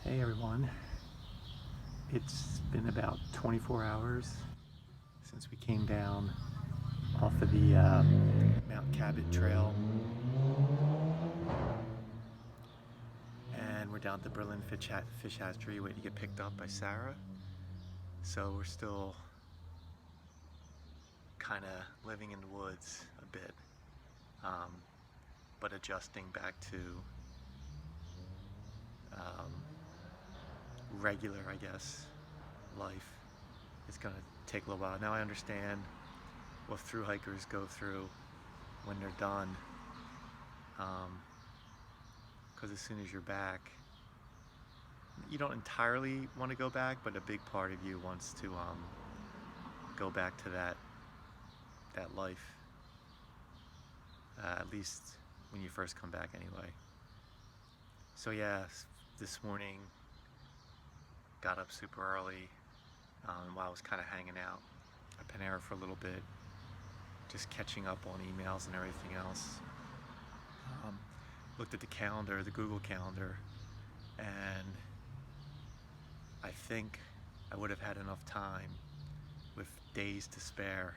Hey everyone, it's been about 24 hours since we came down off of the Mount Cabot Trail, and we're down at the Berlin Fish Hatchery waiting to get picked up by Sarah. So we're still kind of living in the woods a bit, but adjusting back to regular, I guess, life. It's gonna take a little while. Now I understand what thru hikers go through when they're done, because as soon as you're back, you don't entirely want to go back, but a big part of you wants to go back to that life, at least when you first come back anyway. So yeah, this morning got up super early while I was kind of hanging out at Panera for a little bit, just catching up on emails and everything else. Looked at the calendar, the Google Calendar, and I think I would have had enough time with days to spare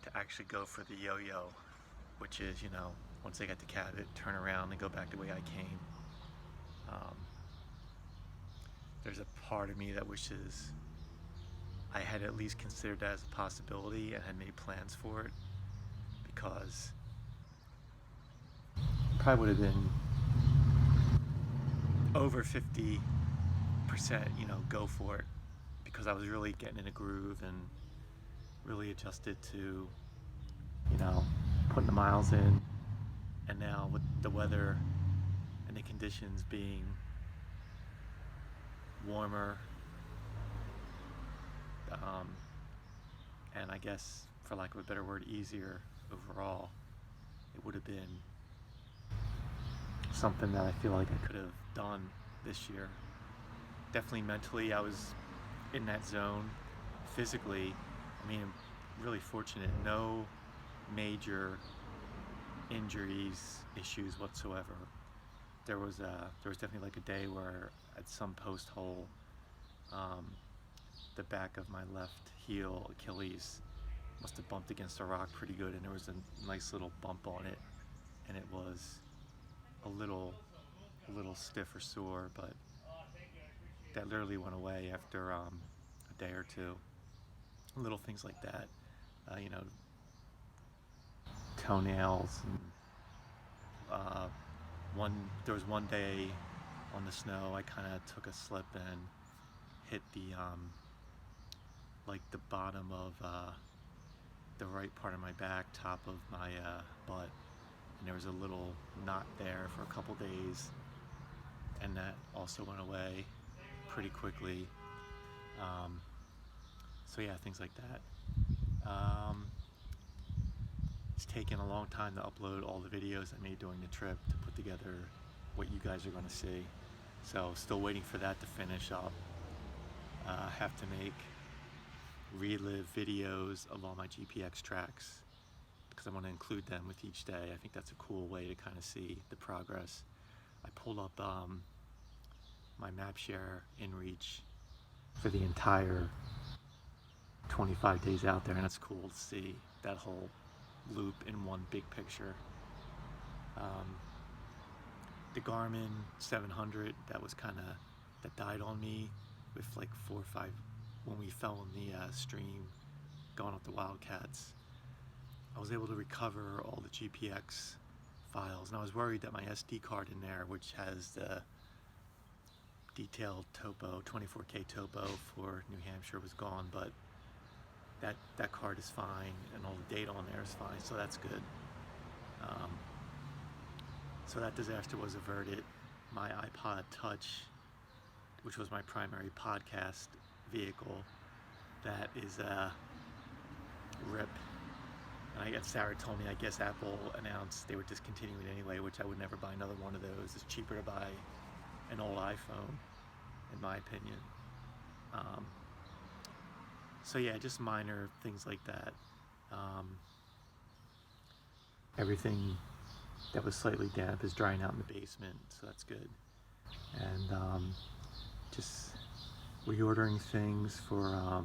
to actually go for the yo-yo, which is, once I get to Cabot, turn around and go back the way I came. There's a part of me that wishes I had at least considered that as a possibility and had made plans for it, because probably would have been over 50%, go for it, because I was really getting in a groove and really adjusted to, putting the miles in. And now with the weather and the conditions being warmer, and I guess, for lack of a better word, easier overall, it would have been something that I feel like I could have done this year. Definitely mentally, I was in that zone. Physically, I'm really fortunate. No major injuries, issues whatsoever. There was definitely like a day where at some post hole, the back of my left heel, Achilles, must have bumped against a rock pretty good, and there was a nice little bump on it, and it was a little stiff or sore, but that literally went away after a day or two. Little things like that, toenails, and there was one day on the snow I kind of took a slip and hit the the bottom of the right part of my back, top of my butt, and there was a little knot there for a couple days, and that also went away pretty quickly. So yeah, things like that. It's taken a long time to upload all the videos I made during the trip to put together what you guys are going to see. So still waiting for that to finish up. Have to make relive videos of all my GPX tracks, because I want to include them with each day. I think that's a cool way to kind of see the progress. I pulled up my Hampshire inReach for the entire 25 days out there, and it's cool to see that whole loop in one big picture. The Garmin 700, that died on me with like 4 or 5 when we fell in the stream going up the Wildcats. I was able to recover all the GPX files, and I was worried that my SD card in there, which has the detailed topo, 24K topo for New Hampshire, was gone, but that card is fine, and all the data on there is fine, so that's good. So that disaster was averted. My iPod Touch, which was my primary podcast vehicle, that is a rip. And I guess Sarah told me, I guess Apple announced they were discontinuing it anyway, which I would never buy another one of those. It's cheaper to buy an old iPhone, in my opinion. So yeah, just minor things like that. Everything that was slightly damp is drying out in the basement, so that's good. and just reordering things for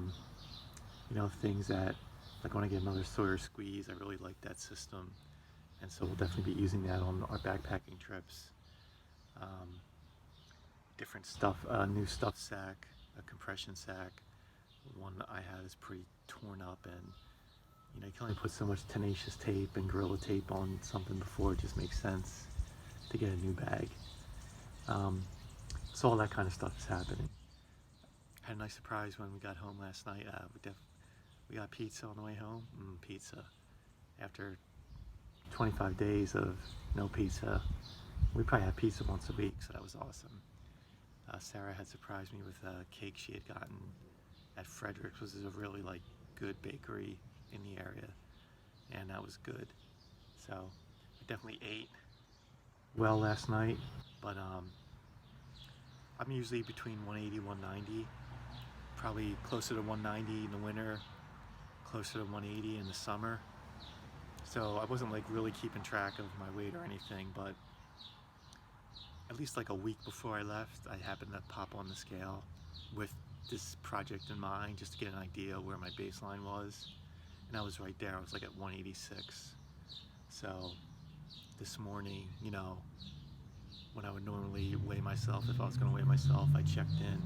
things that, like when I get another Sawyer squeeze, I really like that system, and so we'll definitely be using that on our backpacking trips. Um, Different stuff, new stuff sack, a compression sack. One that I have is pretty torn up, and you can only put so much tenacious tape and Gorilla Tape on something before it just makes sense to get a new bag. So all that kind of stuff is happening. Had a nice surprise when we got home last night. We got pizza on the way home. Pizza. After 25 days of no pizza, we probably had pizza once a week, so that was awesome. Sarah had surprised me with a cake she had gotten at Frederick's, which is a really good bakery in the area, and that was good. So I definitely ate well last night, but I'm usually between 180 190, probably closer to 190 in the winter, closer to 180 in the summer. So I wasn't really keeping track of my weight or anything, but at least a week before I left, I happened to pop on the scale with this project in mind, just to get an idea where my baseline was, and I was right there. I was at 186. So this morning, when I would normally weigh myself, if I was going to weigh myself, I checked in,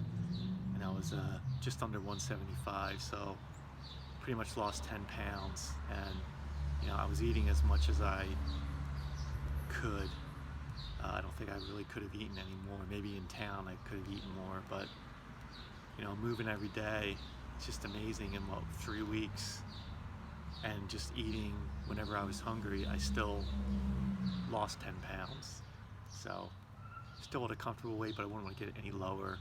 and I was just under 175, so pretty much lost 10 pounds, and I was eating as much as I could. I don't think I really could have eaten any more. Maybe in town I could have eaten more, but moving every day, it's just amazing. In 3 weeks, and just eating whenever I was hungry, I still lost 10 pounds. So still at a comfortable weight, but I wouldn't want to get it any lower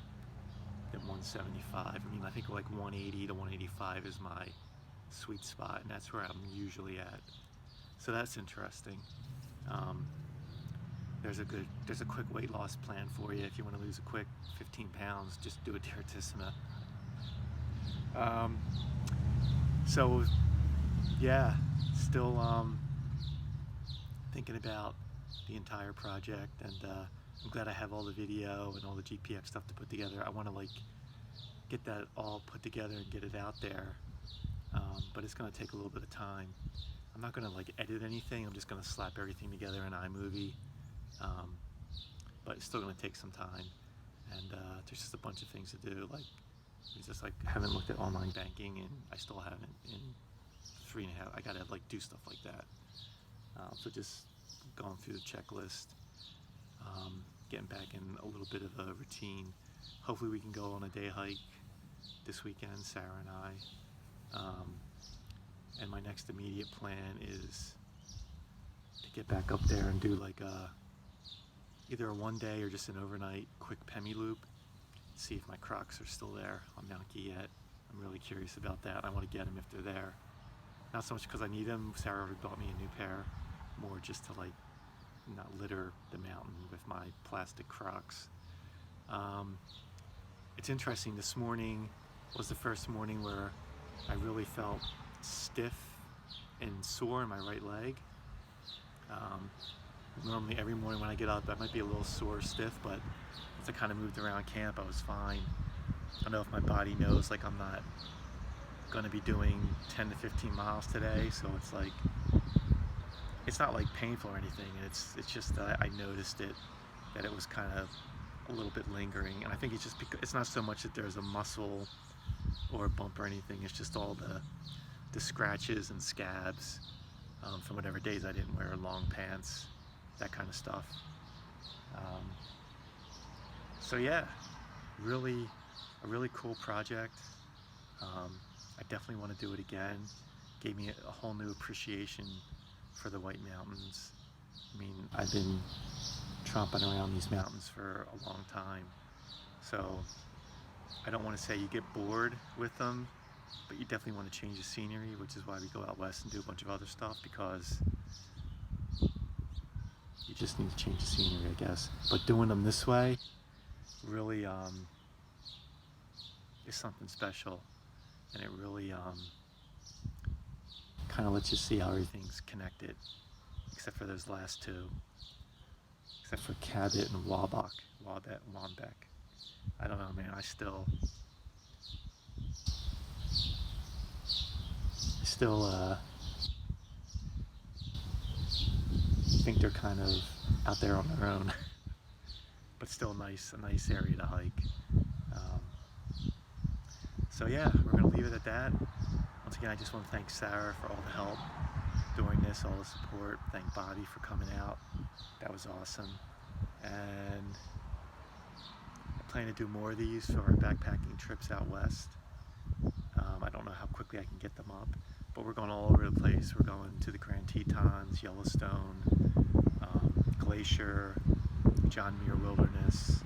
than 175. I think 180 to 185 is my sweet spot, and that's where I'm usually at. So that's interesting. There's a quick weight loss plan for you if you want to lose a quick 15 pounds. Just do a Direttissima. So yeah, still thinking about the entire project, and I'm glad I have all the video and all the GPX stuff to put together. I want to get that all put together and get it out there, but it's going to take a little bit of time. I'm not going to edit anything. I'm just going to slap everything together in iMovie. But it's still going to take some time, and there's just a bunch of things to do. It's just haven't looked at online banking, and I still haven't in 3.5. I gotta do stuff like that. So just going through the checklist, getting back in a little bit of a routine. Hopefully we can go on a day hike this weekend, Sarah and I. And my next immediate plan is to get back up there and do either a 1 day or just an overnight quick Pemi loop. See if my Crocs are still there on Mount Guyette. I'm really curious about that. I want to get them if they're there. Not so much because I need them. Sarah already bought me a new pair. More just to not litter the mountain with my plastic Crocs. It's interesting. This morning was the first morning where I really felt stiff and sore in my right leg. Normally every morning when I get up, I might be a little sore, stiff, but once I kind of moved around camp, I was fine. I don't know if my body knows I'm not going to be doing 10 to 15 miles today, so it's not painful or anything. It's just that I noticed that it was kind of a little bit lingering, and I think it's just because it's not so much that there's a muscle or a bump or anything. It's just all the scratches and scabs from whatever days I didn't wear long pants, that kind of stuff. So yeah, a really cool project. I definitely want to do it again. Gave me a whole new appreciation for the White Mountains. I've been tromping around these mountains for a long time, so I don't want to say you get bored with them, but you definitely want to change the scenery, which is why we go out west and do a bunch of other stuff, because you just need to change the scenery, I guess. But doing them this way really is something special, and it really kind of lets you see how everything's connected, except for those last two. except for Cabot and Wambeck. I don't know, man. I still think they're kind of out there on their own, but still a nice area to hike. So yeah, we're gonna leave it at that. Once again, I just want to thank Sarah for all the help doing this, all the support. Thank Bobby for coming out. That was awesome. And I plan to do more of these for our backpacking trips out west. I don't know how quickly I can get them up, but we're going all over the place. We're going to the Grand Tetons, Yellowstone, Glacier, John Muir Wilderness,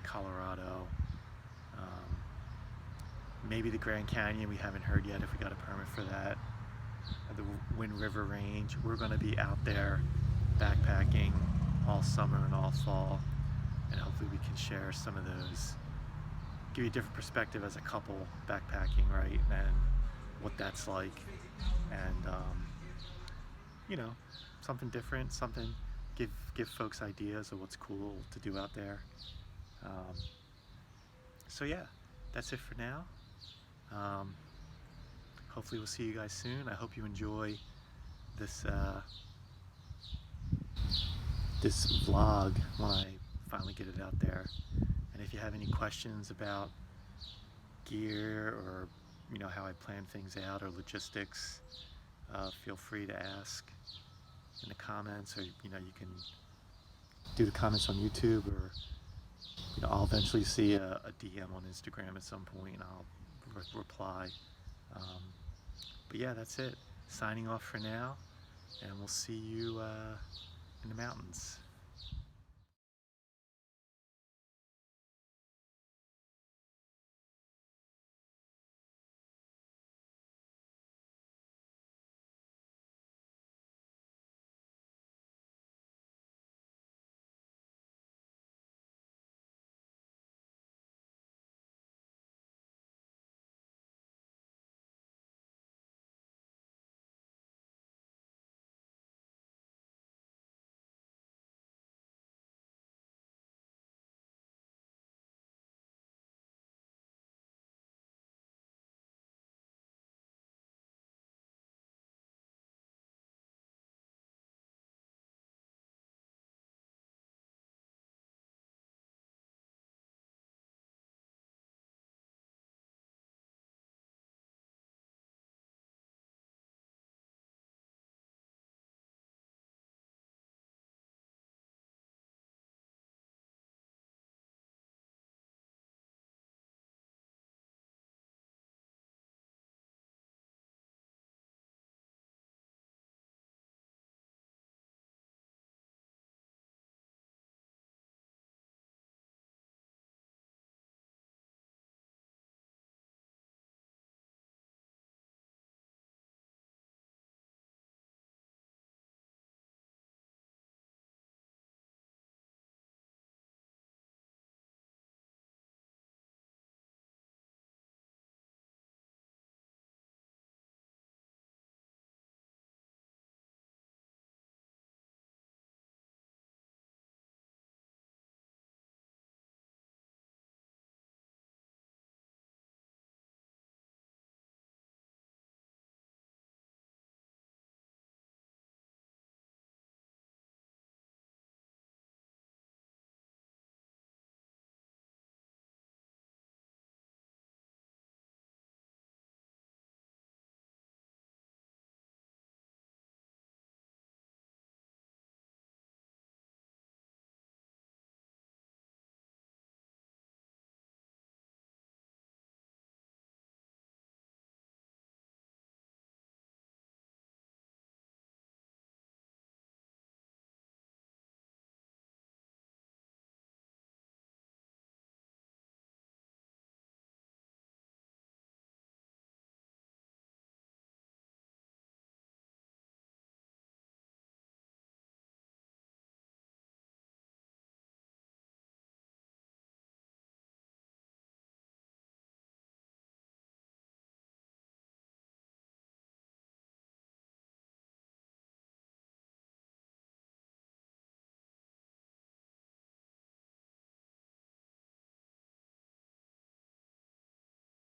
Colorado, maybe the Grand Canyon. We haven't heard yet if we got a permit for that. The Wind River Range. We're going to be out there backpacking all summer and all fall, and hopefully we can share some of those, give you a different perspective as a couple backpacking, right, and what that's like, and you know, something different, something, give folks ideas of what's cool to do out there. So yeah, that's it for now. Hopefully we'll see you guys soon. I hope you enjoy this this vlog when I finally get it out there. And if you have any questions about gear, or you know, how I plan things out, or logistics, feel free to ask in the comments, or you know, you can do the comments on YouTube, or you know, I'll eventually see a DM on Instagram at some point, and I'll reply. But yeah, that's it. Signing off for now, and we'll see you in the mountains.